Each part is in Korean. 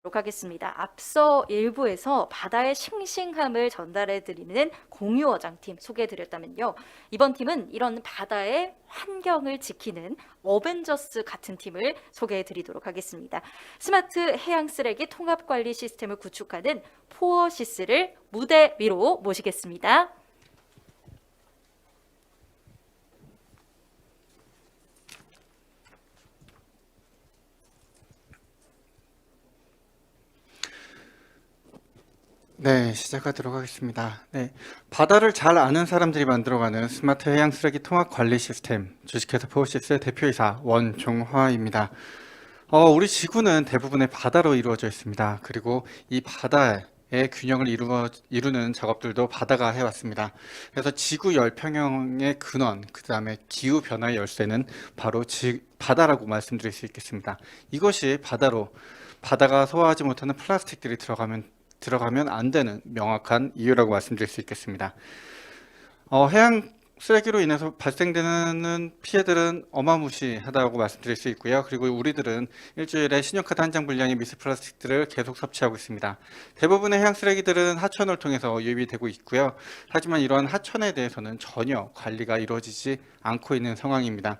하겠습니다. 앞서 일부에서 바다의 싱싱함을 전달해 드리는 공유어장팀 소개해 드렸다면요. 이번 팀은 이런 바다의 환경을 지키는 어벤져스 같은 팀을 소개해 드리도록 하겠습니다. 스마트 해양 쓰레기 통합 관리 시스템을 구축하는 포어시스를 무대 위로 모시겠습니다. 네, 시작하도록 하겠습니다. 네, 바다를 잘 아는 사람들이 만들어가는 스마트 해양 쓰레기 통합 관리 시스템, 주식회사 포시스의 대표이사 원종화입니다. 우리 지구는 대부분의 바다로 이루어져 있습니다. 그리고 이 바다의 균형을 이루는 작업들도 바다가 해왔습니다. 그래서 지구 열평형의 근원, 그 다음에 기후 변화의 열쇠는 바로 바다라고 말씀드릴 수 있겠습니다. 이것이 바다가 소화하지 못하는 플라스틱들이 들어가면 안 되는 명확한 이유라고 말씀드릴 수 있겠습니다. 해양 쓰레기로 인해서 발생되는 피해들은 어마무시하다고 말씀드릴 수 있고요. 그리고 우리들은 일주일에 신용카드 한 장 분량의 미세 플라스틱들을 계속 섭취하고 있습니다. 대부분의 해양 쓰레기들은 하천을 통해서 유입이 되고 있고요. 하지만 이러한 하천에 대해서는 전혀 관리가 이루어지지 않고 있는 상황입니다.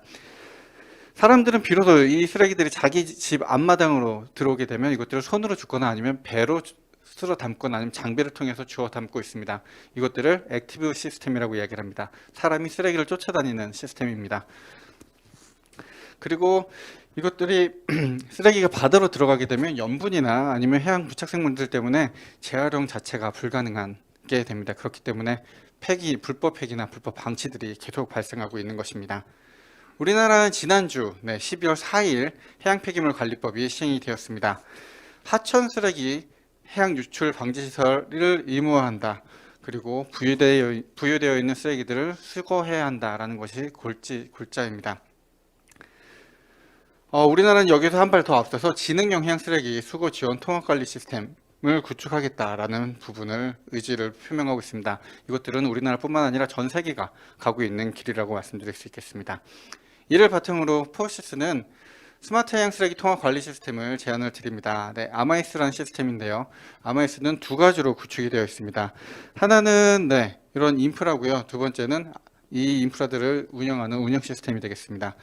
사람들은 비로소 이 쓰레기들이 자기 집 앞마당으로 들어오게 되면 이것들을 손으로 줍거나 아니면 배로 쓸어 담거나 아니면 장비를 통해서 주워 담고 있습니다. 이것들을 액티브 시스템이라고 이야기를 합니다. 사람이 쓰레기를 쫓아다니는 시스템입니다. 그리고 이것들이 쓰레기가 바다로 들어가게 되면 염분이나 아니면 해양 부착생물들 때문에 재활용 자체가 불가능하게 됩니다. 그렇기 때문에 불법 폐기나 불법 방치들이 계속 발생하고 있는 것입니다. 우리나라는 지난주 12월 4일 해양 폐기물 관리법이 시행이 되었습니다. 하천 쓰레기 해양 유출 방지 시설을 의무화한다. 그리고 부유되어 있는 쓰레기들을 수거해야 한다라는 것이 골자입니다. 우리나라는 여기서 한 발 더 앞서서 지능형 해양 쓰레기 수거 지원 통합 관리 시스템을 구축하겠다라는 부분을 의지를 표명하고 있습니다. 이것들은 우리나라뿐만 아니라 전 세계가 가고 있는 길이라고 말씀드릴 수 있겠습니다. 이를 바탕으로 포시스는 스마트 해양 쓰레기 통합 관리 시스템을 제안을 드립니다. 네, 아마이스라는 시스템인데요. 아마이스는 두 가지로 구축이 되어 있습니다. 하나는 이런 인프라고요. 두 번째는 이 인프라들을 운영하는 운영 시스템이 되겠습니다.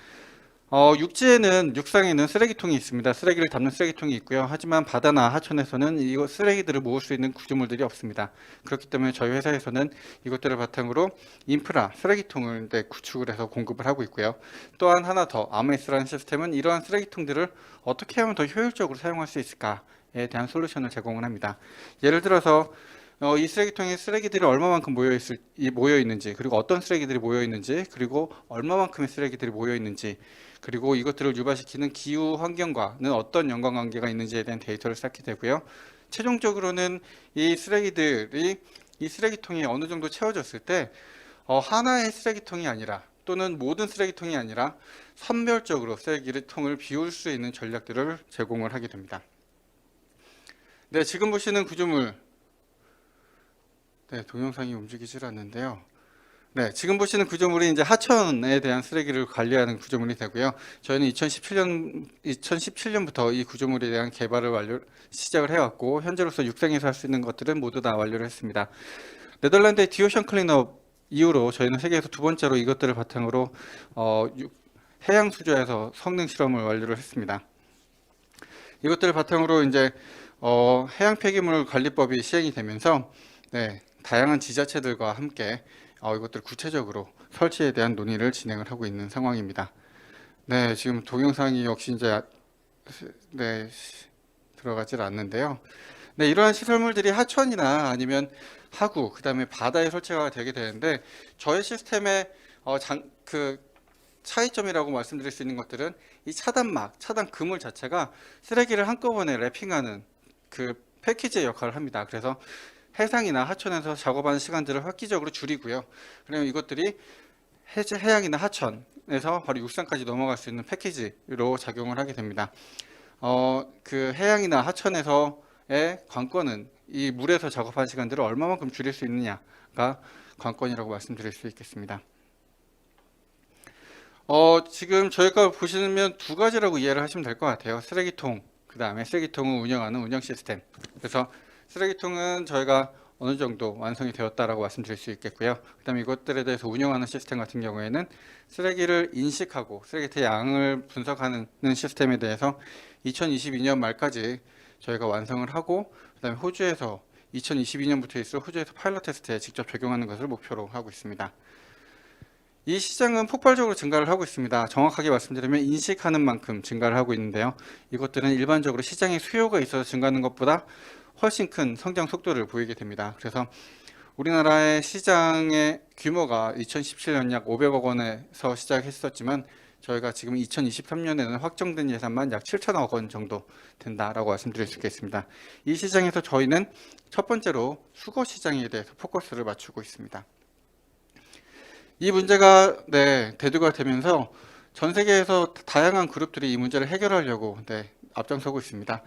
육상에는 쓰레기통이 있습니다. 쓰레기를 담는 쓰레기통이 있고요. 하지만 바다나 하천에서는 이 쓰레기들을 모을 수 있는 구조물들이 없습니다. 그렇기 때문에 저희 회사에서는 이것들을 바탕으로 쓰레기통을 구축을 해서 공급을 하고 있고요. 또한 하나 더, 아메스라는 시스템은 이러한 쓰레기통들을 어떻게 하면 더 효율적으로 사용할 수 있을까에 대한 솔루션을 제공을 합니다. 예를 들어서 이 쓰레기통에 쓰레기들이 얼마만큼 모여 있는지, 그리고 어떤 쓰레기들이 모여 있는지, 그리고 얼마만큼의 쓰레기들이 모여 있는지, 그리고 이것들을 유발시키는 기후 환경과는 어떤 연관관계가 있는지에 대한 데이터를 쌓게 되고요. 최종적으로는 이 쓰레기통이 어느 정도 채워졌을 때 하나의 쓰레기통이 아니라 또는 모든 쓰레기통이 아니라 선별적으로 쓰레기통을 비울 수 있는 전략들을 제공을 하게 됩니다. 네, 지금 보시는 구조물 동영상이 움직이질 않는데요. 지금 보시는 구조물이 이제 하천에 대한 쓰레기를 관리하는 구조물이 되고요. 저희는 2017년부터 이 구조물에 대한 개발을 시작을 해왔고, 현재로서 육상에서 할 수 있는 것들은 모두 다 완료를 했습니다. 네덜란드의 디오션 클린업 이후로 저희는 세계에서 두 번째로 이것들을 바탕으로 해양 수조에서 성능 실험을 완료를 했습니다. 이것들을 바탕으로 이제 해양 폐기물 관리법이 시행이 되면서 다양한 지자체들과 함께 이것들 구체적으로 설치에 대한 논의를 진행을 하고 있는 상황입니다. 지금 동영상이 역시 이제 들어가질 않는데요. 이러한 시설물들이 하천이나 아니면 하구, 그 다음에 바다에 설치가 되게 되는데, 저희 시스템의 차이점이라고 말씀드릴 수 있는 것들은 이 차단 그물 자체가 쓰레기를 한꺼번에 랩핑하는 그 패키지의 역할을 합니다. 그래서 해상이나 하천에서 작업하는 시간들을 획기적으로 줄이고요. 그러면 이것들이 해양이나 하천에서 바로 육상까지 넘어갈 수 있는 패키지로 작용을 하게 됩니다. 그 해양이나 하천에서의 관건은 이 물에서 작업하는 시간들을 얼마만큼 줄일 수 있느냐가 관건이라고 말씀드릴 수 있겠습니다. 지금 저희가 보시면 두 가지라고 이해를 하시면 될 것 같아요. 쓰레기통 그 다음에 쓰레기통을 운영하는 운영 시스템. 그래서 쓰레기통은 저희가 어느 정도 완성이 되었다라고 말씀드릴 수 있겠고요. 그 다음에 이것들에 대해서 운영하는 시스템 같은 경우에는 쓰레기를 인식하고 쓰레기의 양을 분석하는 시스템에 대해서 2022년 말까지 저희가 완성을 하고, 그 다음에 호주에서 2022년부터 있을 호주에서 파일럿 테스트에 직접 적용하는 것을 목표로 하고 있습니다. 이 시장은 폭발적으로 증가를 하고 있습니다. 정확하게 말씀드리면 인식하는 만큼 증가를 하고 있는데요. 이것들은 일반적으로 시장에 수요가 있어서 증가하는 것보다 훨씬 큰 성장 속도를 보이게 됩니다. 그래서 우리나라의 시장의 규모가 2017년 약 500억 원에서 시작했었지만 저희가 지금 2023년에는 확정된 예산만 약 7천억 원 정도 된다라고 말씀드릴 수 있겠습니다. 이 시장에서 저희는 첫 번째로 수거 시장에 대해서 포커스를 맞추고 있습니다. 이 문제가 대두가 되면서 전 세계에서 다양한 그룹들이 이 문제를 해결하려고 앞장서고 있습니다.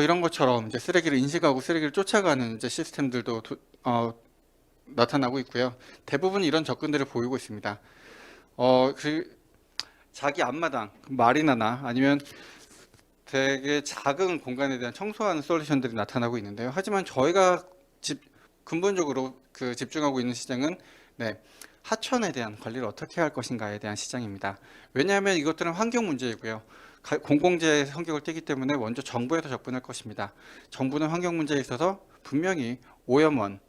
이런 것처럼 이제 쓰레기를 인식하고 쓰레기를 쫓아가는 이제 시스템들도 나타나고 있고요. 대부분 이런 접근들을 보이고 있습니다. 자기 앞마당, 마리나나 아니면 되게 작은 공간에 대한 청소하는 솔루션들이 나타나고 있는데요. 하지만 저희가 근본적으로 집중하고 있는 시장은 하천에 대한 관리를 어떻게 할 것인가에 대한 시장입니다. 왜냐하면 이것들은 환경 문제이고요. 공공재의 성격을 띠기 때문에 먼저 정부에서 접근할 것입니다. 정부는 환경 문제에 있어서 분명히 오염원을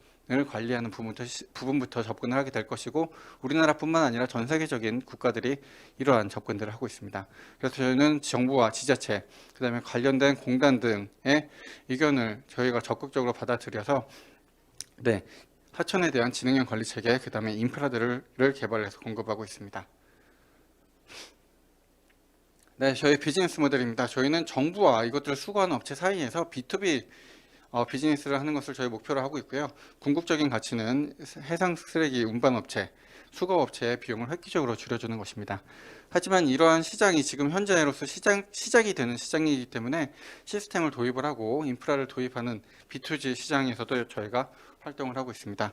관리하는 부분부터 접근을 하게 될 것이고, 우리나라뿐만 아니라 전 세계적인 국가들이 이러한 접근들을 하고 있습니다. 그래서 저희는 정부와 지자체, 그 다음에 관련된 공단 등의 의견을 저희가 적극적으로 받아들여서 하천에 대한 지능형 관리 체계, 그 다음에 인프라들을 개발해서 공급하고 있습니다. 저희 비즈니스 모델입니다. 저희는 정부와 이것들을 수거하는 업체 사이에서 B2B 비즈니스를 하는 것을 저희 목표로 하고 있고요. 궁극적인 가치는 해상 쓰레기 운반 업체, 수거 업체의 비용을 획기적으로 줄여주는 것입니다. 하지만 이러한 시장이 지금 현재로서 시작이 되는 시장이기 때문에 시스템을 도입을 하고 인프라를 도입하는 B2G 시장에서도 저희가 활동을 하고 있습니다.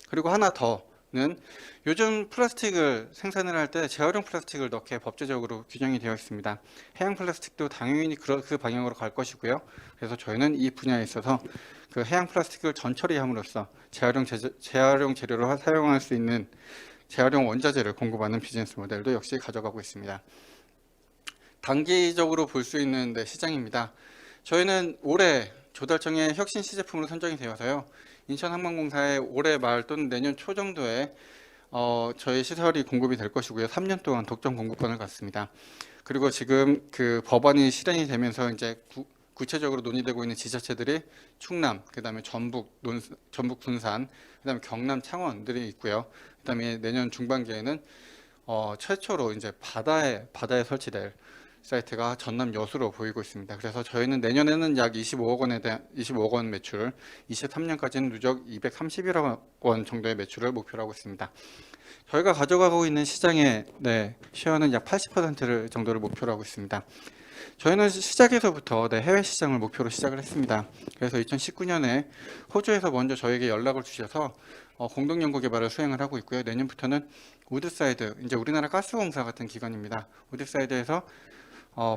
그리고 하나 더는 요즘 플라스틱을 생산을 할 때 재활용 플라스틱을 넣게 법제적으로 규정이 되어 있습니다. 해양 플라스틱도 당연히 그 방향으로 갈 것이고요. 그래서 저희는 이 분야에 있어서 그 해양 플라스틱을 전처리함으로써 재활용 재료로 사용할 수 있는 재활용 원자재를 공급하는 비즈니스 모델도 역시 가져가고 있습니다. 단기적으로 볼 수 있는 시장입니다. 저희는 올해 조달청의 혁신 시제품으로 선정이 되어서요. 인천항만공사에 올해 말 또는 내년 초 정도에 저희 시설이 공급이 될 것이고요. 3년 동안 독점 공급권을 갖습니다. 그리고 지금 그 법안이 실행이 되면서 이제 구체적으로 논의되고 있는 지자체들이 충남, 그다음에 전북, 군산, 그다음에 경남, 창원들이 있고요. 그다음에 내년 중반기에는 최초로 이제 바다에 설치될 사이트가 전남 여수로 보이고 있습니다. 그래서 저희는 내년에는 약 25억 원 매출, 23년까지는 누적 231억 원 정도의 매출을 목표로 하고 있습니다. 저희가 가져가고 있는 시장의 시어는 약 80% 정도를 목표로 하고 있습니다. 저희는 시작에서부터 해외 시장을 목표로 시작을 했습니다. 그래서 2019년에 호주에서 먼저 저에게 연락을 주셔서 공동 연구 개발을 수행을 하고 있고요. 내년부터는 우드사이드, 이제 우리나라 가스공사 같은 기관입니다. 우드사이드에서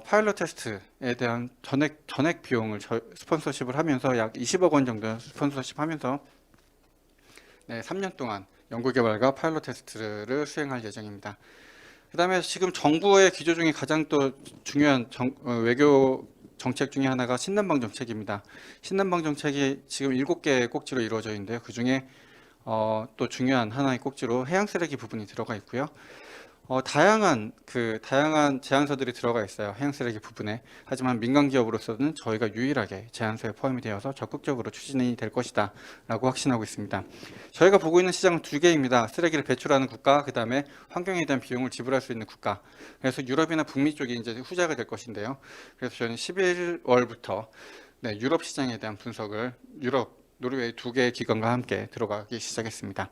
파일럿 테스트에 대한 전액 비용을 스폰서십을 하면서 약 20억 원 정도 스폰서십 하면서 3년 동안 연구 개발과 파일럿 테스트를 수행할 예정입니다. 그 다음에 지금 정부의 기조 중에 가장 또 중요한 외교 정책 중에 하나가 신남방 정책입니다. 신남방 정책이 지금 7개의 꼭지로 이루어져 있는데요. 그 중에 또 중요한 하나의 꼭지로 해양 쓰레기 부분이 들어가 있고요. 다양한 제안서들이 들어가 있어요. 해양 쓰레기 부분에. 하지만 민간 기업으로서는 저희가 유일하게 제안서에 포함이 되어서 적극적으로 추진이 될 것이다 라고 확신하고 있습니다. 저희가 보고 있는 시장은 두 개입니다. 쓰레기를 배출하는 국가, 그 다음에 환경에 대한 비용을 지불할 수 있는 국가. 그래서 유럽이나 북미 쪽이 이제 후자가 될 것인데요. 그래서 저희는 11월부터 유럽 시장에 대한 분석을 노르웨이 2개의 기관과 함께 들어가기 시작했습니다.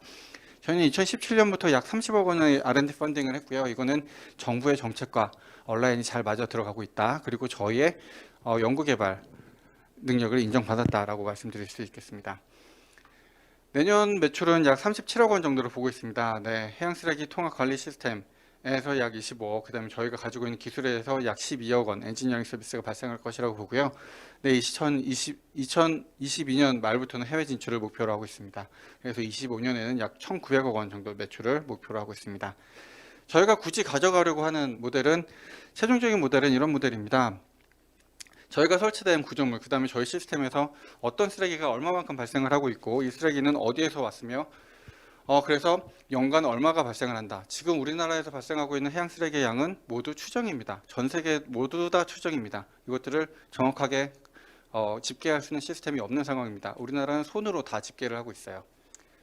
저희는 2017년부터 약 30억 원의 R&D 펀딩을 했고요. 이거는 정부의 정책과 온라인이 잘 맞아 들어가고 있다. 그리고 저희의 연구개발 능력을 인정받았다라고 말씀드릴 수 있겠습니다. 내년 매출은 약 37억 원 정도로 보고 있습니다. 해양 쓰레기 통합 관리 시스템에 에서 약 25억, 그다음에 저희가 가지고 있는 기술에서 약 12억 원 엔지니어링 서비스가 발생할 것이라고 보고요. 네, 2022년 말부터는 해외 진출을 목표로 하고 있습니다. 그래서 25년에는 약 1,900억 원 정도 매출을 목표로 하고 있습니다. 저희가 굳이 가져가려고 하는 모델은 최종적인 모델은 이런 모델입니다. 저희가 설치된 구조물, 그다음에 저희 시스템에서 어떤 쓰레기가 얼마만큼 발생을 하고 있고 이 쓰레기는 어디에서 왔으며 그래서 연간 얼마가 발생을 한다. 지금 우리나라에서 발생하고 있는 해양 쓰레기의 양은 모두 추정입니다. 전 세계 모두 다 추정입니다. 이것들을 정확하게 집계할 수 있는 시스템이 없는 상황입니다. 우리나라는 손으로 다 집계를 하고 있어요.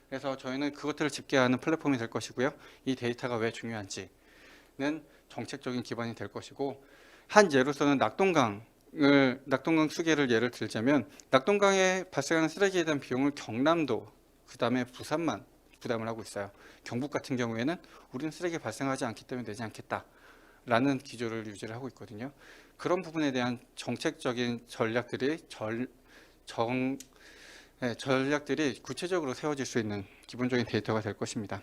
그래서 저희는 그것들을 집계하는 플랫폼이 될 것이고요. 이 데이터가 왜 중요한지는 정책적인 기반이 될 것이고, 한 예로서는 낙동강 수계를 예를 들자면 낙동강에 발생하는 쓰레기에 대한 비용을 경남도, 그 다음에 부산만 부담을 하고 있어요. 경북 같은 경우에는 우리는 쓰레기 발생하지 않기 때문에 내지 않겠다라는 기조를 유지를 하고 있거든요. 그런 부분에 대한 정책적인 전략들이 구체적으로 세워질 수 있는 기본적인 데이터가 될 것입니다.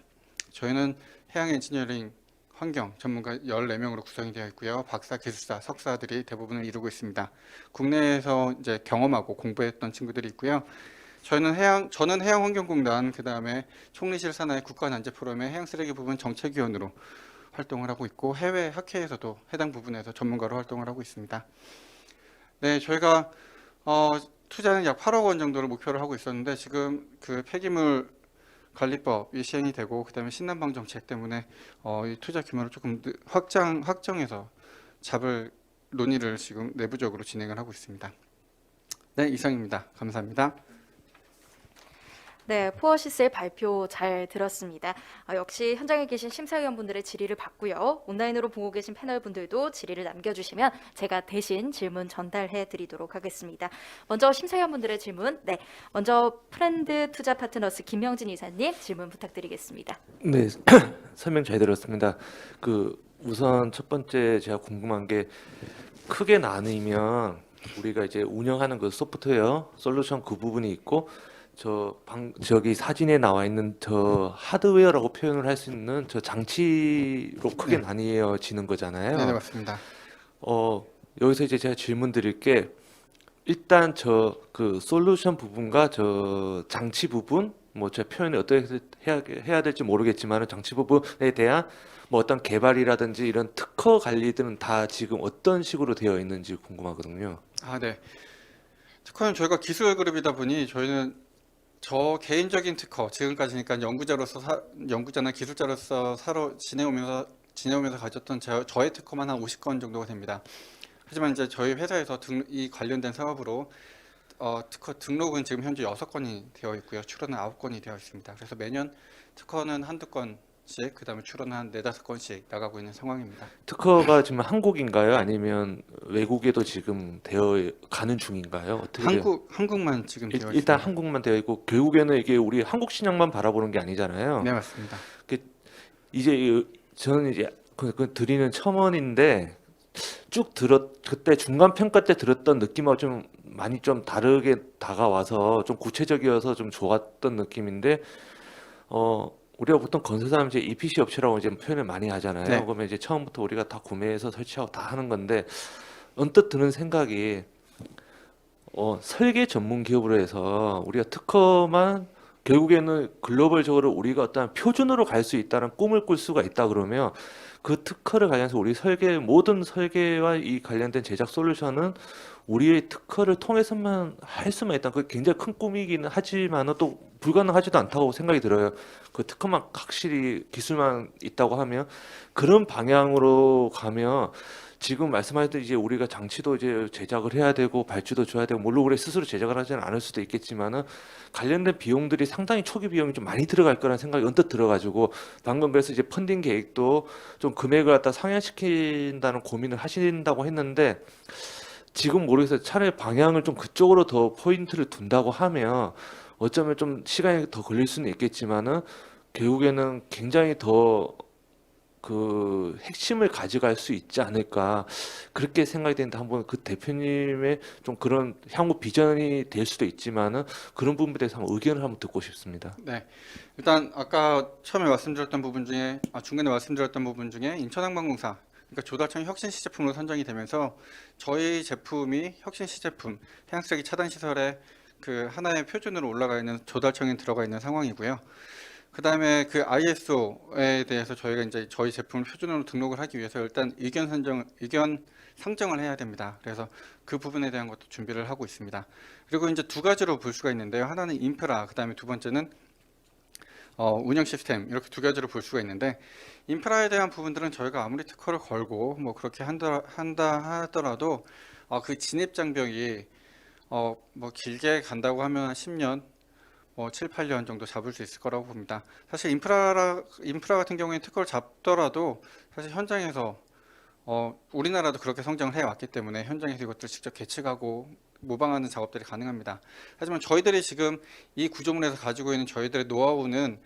저희는 해양 엔지니어링 환경 전문가 14명으로 구성이 되어 있고요. 박사, 기술사, 석사들이 대부분을 이루고 있습니다. 국내에서 이제 경험하고 공부했던 친구들이 있고요. 저는 해양환경공단, 그 다음에 총리실 산하의 국가난제 프로그램의 해양쓰레기 부분 정책위원으로 활동을 하고 있고, 해외 학회에서도 해당 부분에서 전문가로 활동을 하고 있습니다. 네, 저희가 투자는 약 8억 원 정도를 목표로 하고 있었는데 지금 그 폐기물 관리법이 시행이 되고 그다음에 신남방 정책 때문에 이 투자 규모를 조금 확정해서 잡을 논의를 지금 내부적으로 진행을 하고 있습니다. 네, 이상입니다. 감사합니다. 네, 포어시스의 발표 잘 들었습니다. 역시 현장에 계신 심사위원분들의 질의를 받고요. 온라인으로 보고 계신 패널분들도 질의를 남겨주시면 제가 대신 질문 전달해 드리도록 하겠습니다. 먼저 심사위원분들의 질문, 네, 먼저 프렌드 투자 파트너스 김명진 이사님 질문 부탁드리겠습니다. 네, 설명 잘 들었습니다. 우선 첫 번째 제가 궁금한 게 크게 나누면 우리가 이제 운영하는 그 소프트웨어 솔루션 그 부분이 있고 저기 사진에 나와 있는 저 하드웨어라고 표현을 할 수 있는 저 장치로 크게 네. 나뉘어지는 거잖아요. 네, 맞습니다. 여기서 이제 제가 질문 드릴 게 일단 그 솔루션 부분과 저 장치 부분 뭐 제 표현이 어떻게 해야 될지 모르겠지만 장치 부분에 대한 뭐 어떤 개발이라든지 이런 특허 관리들은 다 지금 어떤 식으로 되어 있는지 궁금하거든요. 네. 특허는 저희가 기술 그룹이다 보니 저희는 저 개인적인 특허, 지금까지니까 연구자나 기술자로서 지내오면서 가졌던 저의 특허만 한 50건 정도가 됩니다. 하지만 이제 저희 회사에서 이 관련된 사업으로 특허 등록은 지금 현재 6건이 되어 있고요. 출원은 9건이 되어 있습니다. 그래서 매년 특허는 한두 건씩, 그다음에 출원은 한 4-5건씩 나가고 있는 상황입니다. 특허가 지금 한국인가요? 아니면 외국에도 지금 되어 가는 중인가요? 어떻게 돼요? 한국만 지금 되어 일단 있습니다. 한국만 되어 있고 결국에는 이게 우리 한국 시장만 바라보는 게 아니잖아요. 네, 맞습니다. 저는 이제 그 드리는 첨언인데 그때 중간 평가 때 들었던 느낌하고 좀 많이 좀 다르게 다가와서 좀 구체적이어서 좀 좋았던 느낌인데 우리가 보통 건설사는 이제 EPC 업체라고 이제 표현을 많이 하잖아요. 네. 그러면 이제 처음부터 우리가 다 구매해서 설치하고 다 하는 건데 언뜻 드는 생각이 설계 전문 기업으로 해서 우리가 특허만 결국에는 글로벌적으로 우리가 어떤 표준으로 갈 수 있다는 꿈을 꿀 수가 있다 그러면 그 특허를 관련해서 우리 모든 설계와 이 관련된 제작 솔루션은 우리의 특허를 통해서만 할 수만 있다. 그 굉장히 큰 꿈이기는 하지만 또 불가능하지도 않다고 생각이 들어요. 그 특허만 확실히 기술만 있다고 하면 그런 방향으로 가면 지금 말씀하셨듯이 이제 우리가 장치도 이제 제작을 해야 되고 발주도 줘야 되고 물론 우리 스스로 제작을 하지는 않을 수도 있겠지만은 관련된 비용들이 상당히 초기 비용이 좀 많이 들어갈 거라는 생각이 언뜻 들어가지고 방금 그래서 이제 펀딩 계획도 좀 금액을 갖다 상향시킨다는 고민을 하신다고 했는데 지금 모르겠어요. 차라리 방향을 좀 그쪽으로 더 포인트를 둔다고 하면 어쩌면 좀 시간이 더 걸릴 수는 있겠지만은 결국에는 굉장히 더 그 핵심을 가져갈 수 있지 않을까 그렇게 생각이 되는데 한번 그 대표님의 좀 그런 향후 비전이 될 수도 있지만은 그런 부분에 대해서 한번 의견을 한번 듣고 싶습니다. 네. 일단 아까 처음에 말씀드렸던 부분 중에 중간에 말씀드렸던 부분 중에 인천항만공사 그러니까 조달청 혁신 시제품으로 선정이 되면서 저희 제품이 혁신 시제품 해양 쓰레기 차단 시설에 그 하나의 표준으로 올라가 있는 조달청에 들어가 있는 상황이고요. 그다음에 그 ISO에 대해서 저희가 이제 저희 제품을 표준으로 등록을 하기 위해서 일단 의견 상정을 해야 됩니다. 그래서 그 부분에 대한 것도 준비를 하고 있습니다. 그리고 이제 두 가지로 볼 수가 있는데요. 하나는 인프라, 그다음에 두 번째는 운영 시스템 이렇게 두 가지로 볼 수가 있는데 인프라에 대한 부분들은 저희가 아무리 특허를 걸고 뭐 그렇게 한다 하더라도 그 진입 장벽이 뭐 길게 간다고 하면 한 10년, 뭐 7, 8년 정도 잡을 수 있을 거라고 봅니다. 사실 인프라 같은 경우에 특허를 잡더라도 사실 현장에서 우리나라도 그렇게 성장을 해왔기 때문에 현장에서 이것들을 직접 계측하고 모방하는 작업들이 가능합니다. 하지만 저희들이 지금 이 구조물에서 가지고 있는 저희들의 노하우는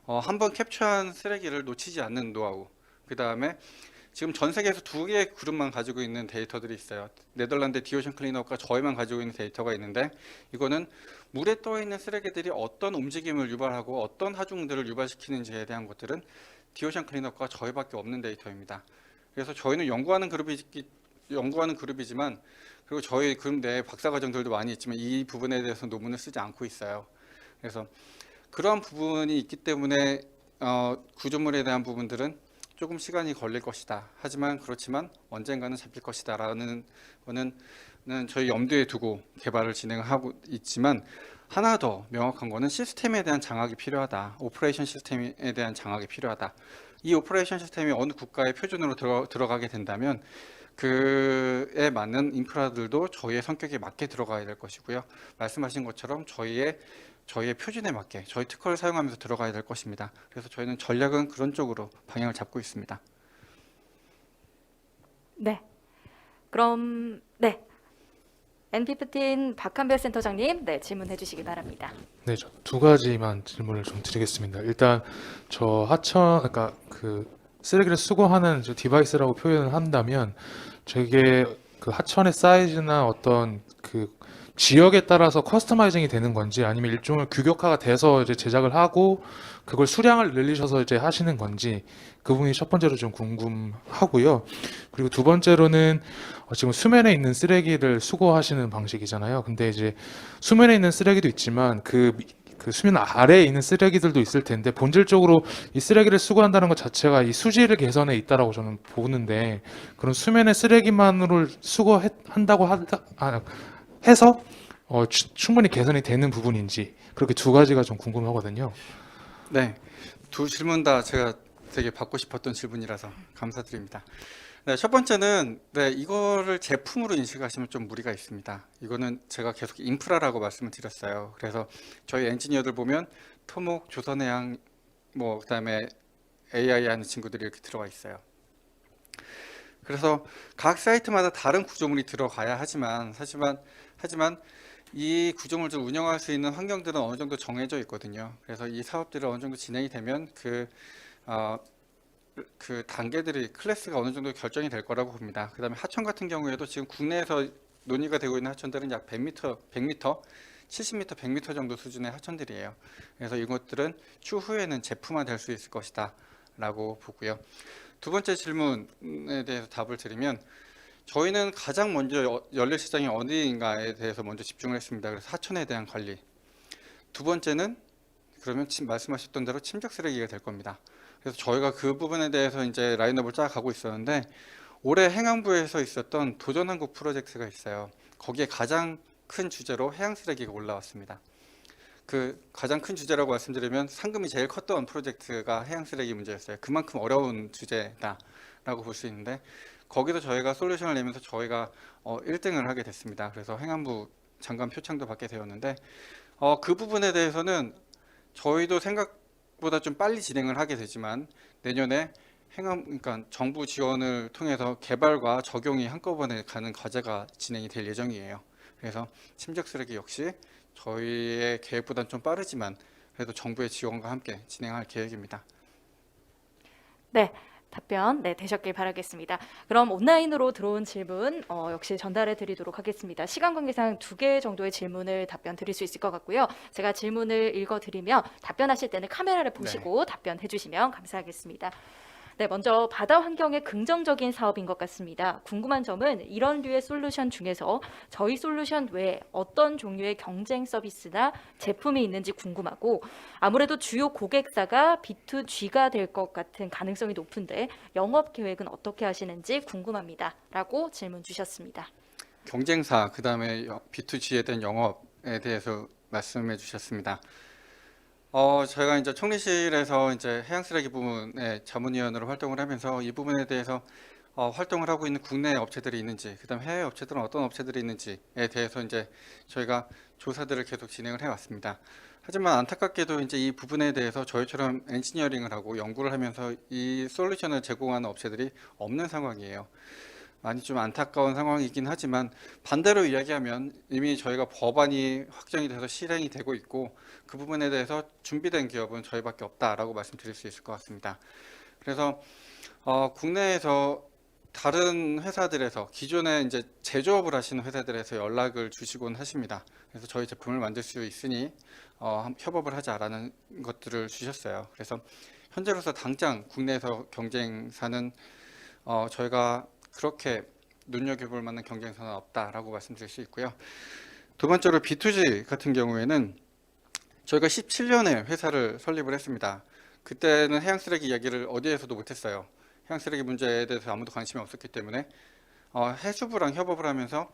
한번 캡처한 쓰레기를 놓치지 않는 노하우. 그 다음에 지금 전 세계에서 두 개의 그룹만 가지고 있는 데이터들이 있어요. 네덜란드 디오션 클린업과 저희만 가지고 있는 데이터가 있는데 이거는 물에 떠 있는 쓰레기들이 어떤 움직임을 유발하고 어떤 하중들을 유발시키는지에 대한 것들은 디오션 클린업과 저희밖에 없는 데이터입니다. 그래서 저희는 연구하는 그룹이지만 그리고 저희 그룹 내에 박사과정들도 많이 있지만 이 부분에 대해서 논문을 쓰지 않고 있어요. 그래서 그러한 부분이 있기 때문에 구조물에 대한 부분들은 조금 시간이 걸릴 것이다. 그렇지만 언젠가는 잡힐 것이다라는 거는 저희 염두에 두고 개발을 진행하고 있지만 하나 더 명확한 거는 시스템에 대한 장악이 필요하다. 오퍼레이션 시스템에 대한 장악이 필요하다. 이 오퍼레이션 시스템이 어느 국가의 표준으로 들어가게 된다면 그에 맞는 인프라들도 저희의 성격에 맞게 들어가야 될 것이고요. 말씀하신 것처럼 저희의 표준에 맞게 저희 특허를 사용하면서 들어가야 될 것입니다. 그래서 저희는 전략은 그런 쪽으로 방향을 잡고 있습니다. 네. 그럼 네. N15 박한별 센터장님, 네, 질문해 주시기 바랍니다. 네, 저 두 가지만 질문을 좀 드리겠습니다. 일단 저 하천, 그러니까 그 쓰레기를 수거하는 저 디바이스라고 표현을 한다면 저게 그 하천의 사이즈나 어떤 그 지역에 따라서 커스터마이징이 되는 건지 아니면 일종의 규격화가 돼서 이제 제작을 하고 그걸 수량을 늘리셔서 이제 하시는 건지 그 부분이 첫 번째로 좀 궁금하고요. 그리고 두 번째로는 지금 수면에 있는 쓰레기를 수거하시는 방식이잖아요. 근데 이제 수면에 있는 쓰레기도 있지만 그 수면 아래에 있는 쓰레기들도 있을 텐데 본질적으로 이 쓰레기를 수거한다는 것 자체가 이 수질을 개선에 있다라고 저는 보는데 그런 수면의 쓰레기만으로 수거한다고 해서 충분히 개선이 되는 부분인지 그렇게 두 가지가 좀 궁금하거든요. 네, 두 질문 다 제가 되게 받고 싶었던 질문이라서 감사드립니다. 네, 첫 번째는 이거를 제품으로 인식하시면 좀 무리가 있습니다. 이거는 제가 계속 인프라라고 말씀을 드렸어요. 그래서 저희 엔지니어들 보면 토목, 조선해양, 뭐 그다음에 AI 하는 친구들이 이렇게 들어가 있어요. 그래서 각 사이트마다 다른 구조물이 들어가야 하지만 이 구조물을 운영할 수 있는 환경들은 어느 정도 정해져 있거든요. 그래서 이 사업들이 어느 정도 진행이 되면 그 단계들이 클래스가 어느 정도 결정이 될 거라고 봅니다. 그다음에 하천 같은 경우에도 지금 국내에서 논의가 되고 있는 하천들은 약 100m, 70m, 100m 정도 수준의 하천들이에요. 그래서 이것들은 추후에는 제품화 될 수 있을 것이다 라고 보고요. 두 번째 질문에 대해서 답을 드리면 저희는 가장 먼저 연료 시장이 어디인가에 대해서 먼저 집중을 했습니다. 그래서 하천에 대한 관리. 두 번째는 그러면 말씀하셨던 대로 침적 쓰레기가 될 겁니다. 그래서 저희가 그 부분에 대해서 이제 라인업을 짜 가고 있었는데 올해 행안부에서 있었던 도전한국 프로젝트가 있어요. 거기에 가장 큰 주제로 해양 쓰레기가 올라왔습니다. 그 가장 큰 주제라고 말씀드리면 상금이 제일 컸던 프로젝트가 해양 쓰레기 문제였어요. 그만큼 어려운 주제다라고 볼 수 있는데 거기서 저희가 솔루션을 내면서 저희가 1등을 하게 됐습니다. 그래서 행안부 장관 표창도 받게 되었는데 그 부분에 대해서는 저희도 생각보다 좀 빨리 진행을 하게 되지만 내년에 그러니까 정부 지원을 통해서 개발과 적용이 한꺼번에 가는 과제가 진행이 될 예정이에요. 그래서 침적 쓰레기 역시 저희의 계획보다는 좀 빠르지만 그래도 정부의 지원과 함께 진행할 계획입니다. 네. 답변 되셨길 바라겠습니다. 그럼 온라인으로 들어온 질문 역시 전달해 드리도록 하겠습니다. 시간 관계상 2개 정도의 질문을 답변 드릴 수 있을 것 같고요. 제가 질문을 읽어 드리면 답변하실 때는 카메라를 보시고 답변해 주시면 감사하겠습니다. 네, 먼저 바다 환경에 긍정적인 사업인 것 같습니다. 궁금한 점은 이런 류의 솔루션 중에서 저희 솔루션 외에 어떤 종류의 경쟁 서비스나 제품이 있는지 궁금하고, 아무래도 주요 고객사가 B2G가 될 것 같은 가능성이 높은데 영업 계획은 어떻게 하시는지 궁금합니다. 라고 질문 주셨습니다. 경쟁사, 그다음에 B2G에 대한 영업에 대해서 말씀해 주셨습니다. 저희가 이제 총리실에서 이제 해양 쓰레기 부문의 자문위원으로 활동을 하면서 이 부분에 대해서 활동을 하고 있는 국내 업체들이 있는지, 그다음 해외 업체들은 어떤 업체들이 있는지에 대해서 이제 저희가 조사들을 계속 진행을 해왔습니다. 하지만 안타깝게도 이제 이 부분에 대해서 저희처럼 엔지니어링을 하고 연구를 하면서 이 솔루션을 제공하는 업체들이 없는 상황이에요. 많이 좀 안타까운 상황이긴 하지만 반대로 이야기하면 이미 저희가 법안이 확정이 돼서 실행이 되고 있고 그 부분에 대해서 준비된 기업은 저희밖에 없다라고 말씀드릴 수 있을 것 같습니다. 그래서 국내에서 다른 회사들에서 기존에 이제 제조업을 하시는 회사들에서 연락을 주시곤 하십니다. 그래서 저희 제품을 만들 수 있으니 협업을 하자라는 것들을 주셨어요. 그래서 현재로서 당장 국내에서 경쟁사는 저희가 그렇게 눈여겨볼 만한 경쟁사는 없다라고 말씀드릴 수 있고요. 두 번째로 B2G 같은 경우에는 저희가 17년에 회사를 설립을 했습니다. 그때는 해양 쓰레기 이야기를 어디에서도 못했어요. 해양 쓰레기 문제에 대해서 아무도 관심이 없었기 때문에 해수부랑 협업을 하면서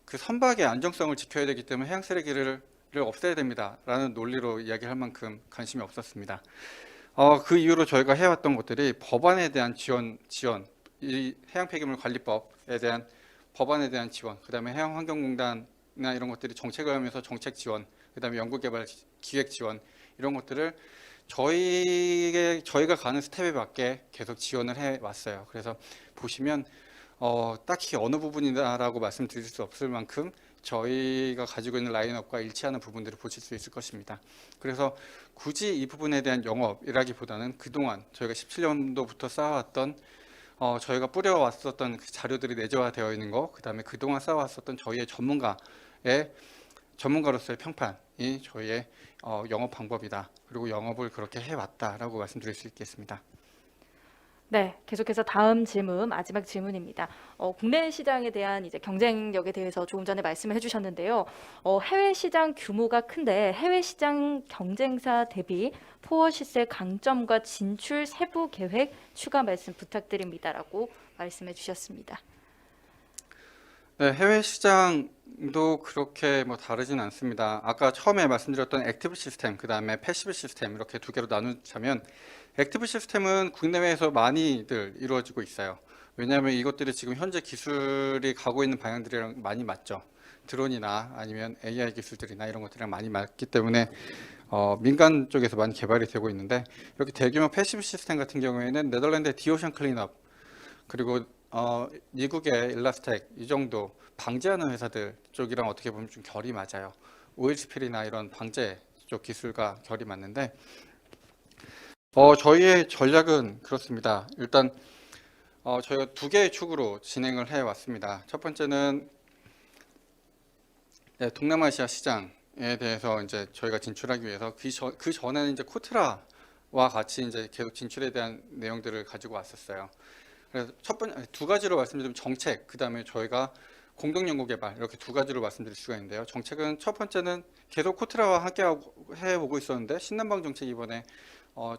그 선박의 안정성을 지켜야 되기 때문에 해양 쓰레기를 없애야 됩니다라는 논리로 이야기할 만큼 관심이 없었습니다. 그 이후로 저희가 해왔던 것들이 법안에 대한 지원, 이 해양폐기물관리법에 대한 법안에 대한 지원, 그다음에 해양환경공단이나 이런 것들이 정책을 하면서 정책 지원, 그다음에 연구개발 기획 지원 이런 것들을 저희가 가는 스텝에 맞게 계속 지원을 해 왔어요. 그래서 보시면 딱히 어느 부분이다라고 말씀드릴 수 없을 만큼 저희가 가지고 있는 라인업과 일치하는 부분들을 보실 수 있을 것입니다. 그래서 굳이 이 부분에 대한 영업이라기보다는 그동안 저희가 17년도부터 쌓아왔던 저희가 뿌려왔었던 그 자료들이 내재화되어 있는 거, 그다음에 그동안 쌓아왔었던 저희의 전문가로서의 평판이 저희의 영업 방법이다. 그리고 영업을 그렇게 해왔다라고 말씀드릴 수 있겠습니다. 네, 계속해서 다음 질문, 마지막 질문입니다. 국내 시장에 대한 이제 경쟁력에 대해서 조금 전에 말씀을 해주셨는데요. 해외 시장 규모가 큰데 해외 시장 경쟁사 대비 포어시스의 강점과 진출 세부 계획 추가 말씀 부탁드립니다라고 말씀해 주셨습니다. 네, 해외 시장도 그렇게 뭐 다르진 않습니다. 아까 처음에 말씀드렸던 액티브 시스템, 그다음에 패시브 시스템 이렇게 두 개로 나누자면 액티브 시스템은 국내외에서 많이들 이루어지고 있어요. 왜냐하면 이것들이 지금 현재 기술이 가고 있는 방향들이랑 많이 맞죠. 드론이나 아니면 AI 기술들이나 이런 것들이랑 많이 맞기 때문에 민간 쪽에서 많이 개발이 되고 있는데 이렇게 대규모 패시브 시스템 같은 경우에는 네덜란드의 디오션 클린업 그리고 미국의 일라스텍 이 정도 방제하는 회사들 쪽이랑 어떻게 보면 좀 결이 맞아요. 오일 스필이나 이런 방제 쪽 기술과 결이 맞는데 저희의 전략은 그렇습니다. 일단 저희가 두 개의 축으로 진행을 해 왔습니다. 첫 번째는 동남아시아 시장에 대해서 이제 저희가 진출하기 위해서 그 전에는 이제 코트라와 같이 이제 계속 진출에 대한 내용들을 가지고 왔었어요. 그래서 두 가지로 말씀드리면 정책, 그다음에 저희가 공동 연구 개발 이렇게 두 가지로 말씀드릴 수가 있는데요. 정책은 첫 번째는 계속 코트라와 함께 해보고 있었는데 신남방 정책 이번에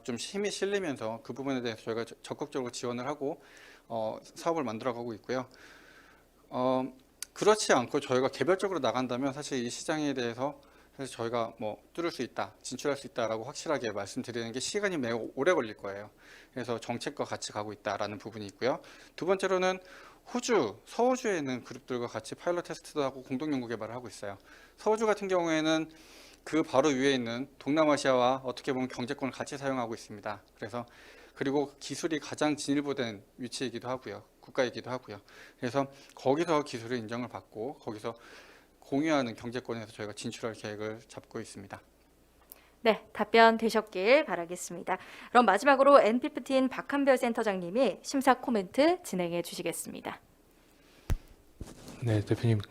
좀 힘이 실리면서 그 부분에 대해서 저희가 적극적으로 지원을 하고 사업을 만들어가고 있고요. 그렇지 않고 저희가 개별적으로 나간다면 사실 이 시장에 대해서 사실 저희가 뭐 뚫을 수 있다, 진출할 수 있다라고 확실하게 말씀드리는 게 시간이 매우 오래 걸릴 거예요. 그래서 정책과 같이 가고 있다라는 부분이 있고요. 두 번째로는 서호주에 있는 그룹들과 같이 파일럿 테스트도 하고 공동 연구 개발을 하고 있어요. 서호주 같은 경우에는 그 바로 위에 있는 동남아시아와 어떻게 보면 경제권을 같이 사용하고 있습니다. 그리고 기술이 가장 진일보된 위치이기도 하고요. 국가이기도 하고요. 그래서 거기서 기술의 인정을 받고 거기서 공유하는 경제권에서 저희가 진출할 계획을 잡고 있습니다. 네, 답변 되셨길 바라겠습니다. 그럼 마지막으로 N15 박한별 센터장님이 심사 코멘트 진행해 주시겠습니다. 네, 대표님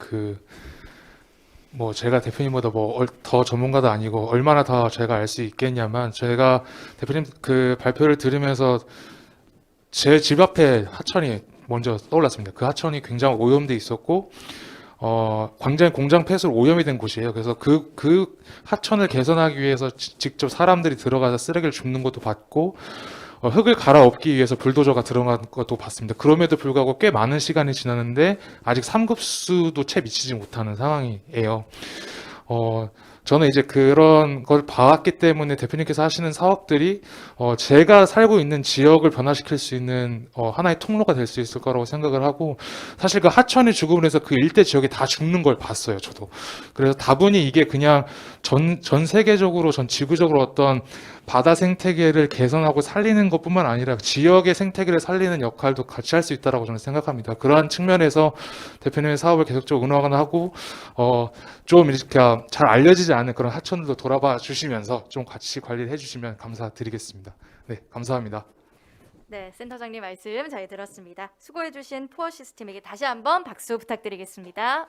뭐 제가 대표님보다 뭐 더 전문가도 아니고 얼마나 더 제가 알 수 있겠냐만 제가 대표님 그 발표를 들으면서 제 집 앞에 하천이 먼저 떠올랐습니다. 그 하천이 굉장히 오염돼 있었고 굉장히 공장 폐수로 오염이 된 곳이에요. 그래서 그 하천을 개선하기 위해서 직접 사람들이 들어가서 쓰레기를 줍는 것도 봤고 흙을 갈아엎기 위해서 불도저가 들어간 것도 봤습니다. 그럼에도 불구하고 꽤 많은 시간이 지났는데 아직 3급수도 채 미치지 못하는 상황이에요. 저는 이제 그런 걸 봐왔기 때문에 대표님께서 하시는 사업들이 제가 살고 있는 지역을 변화시킬 수 있는 하나의 통로가 될 수 있을 거라고 생각을 하고 사실 그 하천이 죽음으로 해서 그 일대 지역이 다 죽는 걸 봤어요, 저도. 그래서 다분히 이게 그냥 전 세계적으로, 전 지구적으로 어떤 바다 생태계를 개선하고 살리는 것뿐만 아니라 지역의 생태계를 살리는 역할도 같이 할 수 있다라고 저는 생각합니다. 그러한 측면에서 대표님의 사업을 계속적으로 응원하고 좀 이렇게 잘 알려지지 않은 그런 하천들도 돌아봐 주시면서 좀 같이 관리를 해주시면 감사드리겠습니다. 네, 감사합니다. 네, 센터장님 말씀 잘 들었습니다. 수고해 주신 푸어 시스템에게 다시 한번 박수 부탁드리겠습니다.